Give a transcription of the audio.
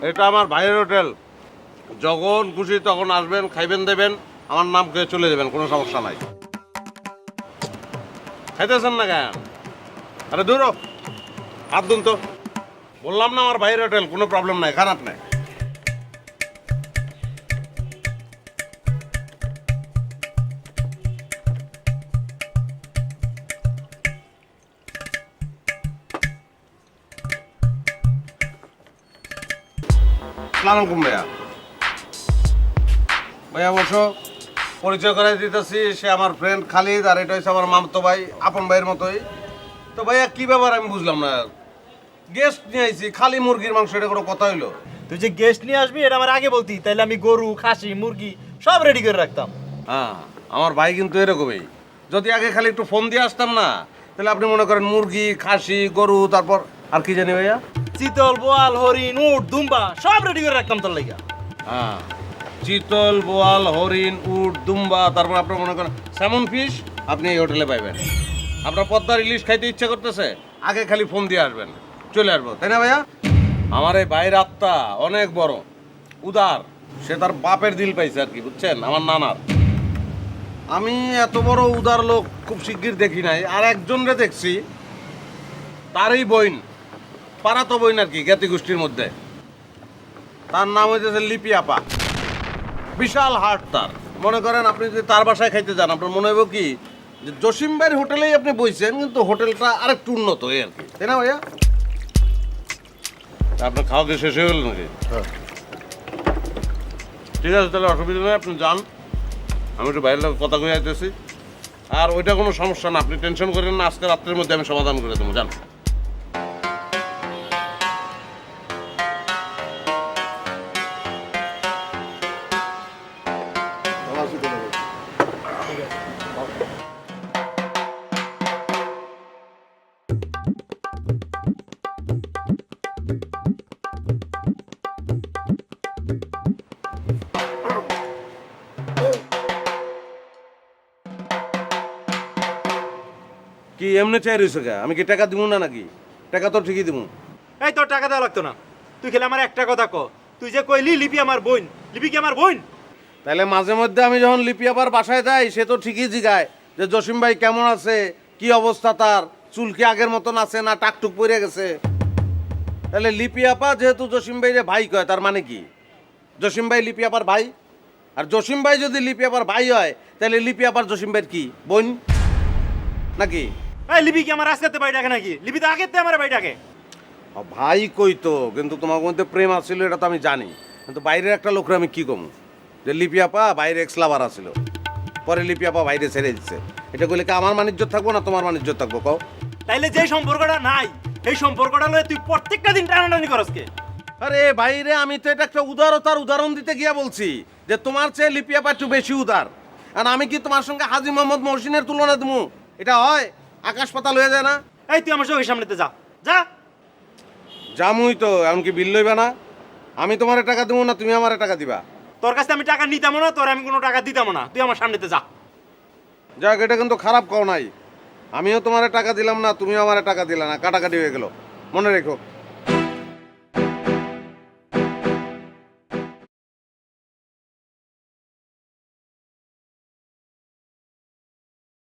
এটা আমার ভাইয়ের হোটেল। যখন খুশি তখন আসবেন, খাইবেন দেবেন, আমার নাম খেয়ে চলে যাবেন, কোনো সমস্যা নাই। খাইতেছেন না কেন? আরে দূর হ, হাত ধুন তো। বললাম না আমার ভাইয়ের হোটেল, কোনো প্রবলেম নাই, খারাপ নাই। আসসালামু আলাইকুম ভাইয়া। ভাইয়া বসো, পরিচয় করাই দিতেছি। সে আমার ফ্রেন্ড খালিদ, আর এটা হচ্ছে আমার মামতো ভাই, আপন ভাইয়ের মতোই। তো ভাইয়া কি ব্যাপার আমি বুঝলাম না, গেস্ট নিয়ে আইছি, খালি মুরগির মাংস, এটা কোনো কথা হইলো? তুই যে গেস্ট নিয়ে আসবি এটা আমার আগে বলতি, তাইলে আমি গরু খাসি মুরগি সব রেডি করে রাখতাম। হ্যাঁ, আমার ভাই কিন্তু এরকমই। যদি আগে খালি একটু ফোন দিয়ে আসতাম না, তাহলে আপনি মনে করেন মুরগি, খাসি, গরু, তারপর আর কি জানি ভাইয়া, চিতল বোয়াল হরিণ উট দুম্বা সব রেডি করে রাখতাম তোর লাগা। হ্যাঁ, চিতল, বোয়াল, হরিণ, উট, দুম্বা, তারপর আপনার মনে করেন স্যামন ফিশ আপনি এই হোটেলে পাইবেন। আপনার পদ্মার ইলিশ খাইতে ইচ্ছা করতেছে, আগে খালি ফোন দিয়ে আসবেন, চলে আসবো, তাই না ভাইয়া? আমার এই ভাইয়ের আত্মা অনেক বড়, উদার। সে তার বাপের দিল পাইছে আর কি, বুঝছেন, আমার নানার। আমি এত বড় উদার লোক খুব শিগগির দেখি নাই। আর একজনরে দেখছি, তারই বইন, পাড়াতো বইন আর কি, জ্ঞাতি গোষ্ঠীর মধ্যে। তার নাম হইতেছে লিপি আপা। বিশাল হাট তার। মনে করেন আপনি যদি তার বাসায় খাইতে যান, আপনার মনে হইব কি যে জসিম ভাইয়ের হোটেলেই আপনি বইছেন, কিন্তু হোটেলটা আরেকটু উন্নত এই আর কি, তাই না ভাইয়া? আপনার খাওয়া কি শেষ হয়ে গেল নাকি? ঠিক আছে, তাহলে অসুবিধা নেই, আপনি যান। আমি একটু বাইরের লোক কথা কয়ে আইতেছি। আর ওইটা কোনো সমস্যা না, আপনি টেনশন করেন না, আজকে রাত্রের মধ্যে আমি সমাধান করে দেবো, যান। কি এমনি চাই রয়েছে কে? আমি কি টাকা দিব না নাকি? টাকা তো ঠিকই দিব। এই তোর টাকা দেওয়া লাগতো না, তুই খেলে আমার একটা কথা ক। তুই যে কইলি লিপি আমার বোন, লিপি কি আমার বোন? তাহলে মাঝে মধ্যে আমি যখন লিপি আপার বাসায় যাই, সে তো ঠিকই জিগায় যে জসিম ভাই কেমন আছে, কি অবস্থা তার, চুল কি আগের মতন আছে না টাকটুক পড়ে গেছে। তাহলে লিপি আপা যেহেতু জসিম ভাইরে ভাই কয়, তার মানে কি জসিম ভাই লিপি আপার ভাই? আর জসিম ভাই যদি লিপি আপার ভাই হয়, তাহলে লিপি আপার জসিম ভাইয়ের কি বোন নাকি? এই লিপি কি আমার আজকে বাড়ি ডাকে নাকি? লিপি তো আগের আমার বাড়ি ডাকে। ভাই কই তো, কিন্তু তোমার মধ্যে প্রেম আছিল এটা তো আমি জানি, কিন্তু বাইরের একটা লোকরে আমি কি কমু যে লিপি আপা বাইরে এক্স লাভার আছিল, পরে লিপি আপা বাইরে ছেড়ে দিচ্ছে। এটা কইলে কি আমার মানিজ্য থাকবো না তোমার মানিজ্য থাকবো কও? তাইলে যে সম্পর্কটা নাই এই সম্পর্কটা লয়ে তুই প্রত্যেকটা দিন টানাটানি করস কে? আরে বাইরে আমি তো এটা একটা উদারতার উদাহরণ দিতে গিয়া বলছি যে তোমার চেয়ে লিপি আপা একটু বেশি উদার। আর আমি কি তোমার সঙ্গে হাজী মোহাম্মদ মহসিনের তুলনা দেবো? এটা হয়? আকাশ পাতাল হয়ে যায় না? এই তুই আমার চোখের সামনেতে যা যা। জামুই তো, এমনকি বিল লইবা না? আমি তোমার টাকা দেবো না তুমি আমার টাকা দিবা? তোর কাছে আমি টাকা নিতাম না, তোর আমি কোনো টাকা দিতাম না, তুই আমার সামনেতে যা। যাক, এটা কিন্তু খারাপ কও নাই। আমিও তোমার টাকা দিলাম না, তুমিও আমার টাকা দিলা না, কাটাকাটি হয়ে গেল, মনে রেখো।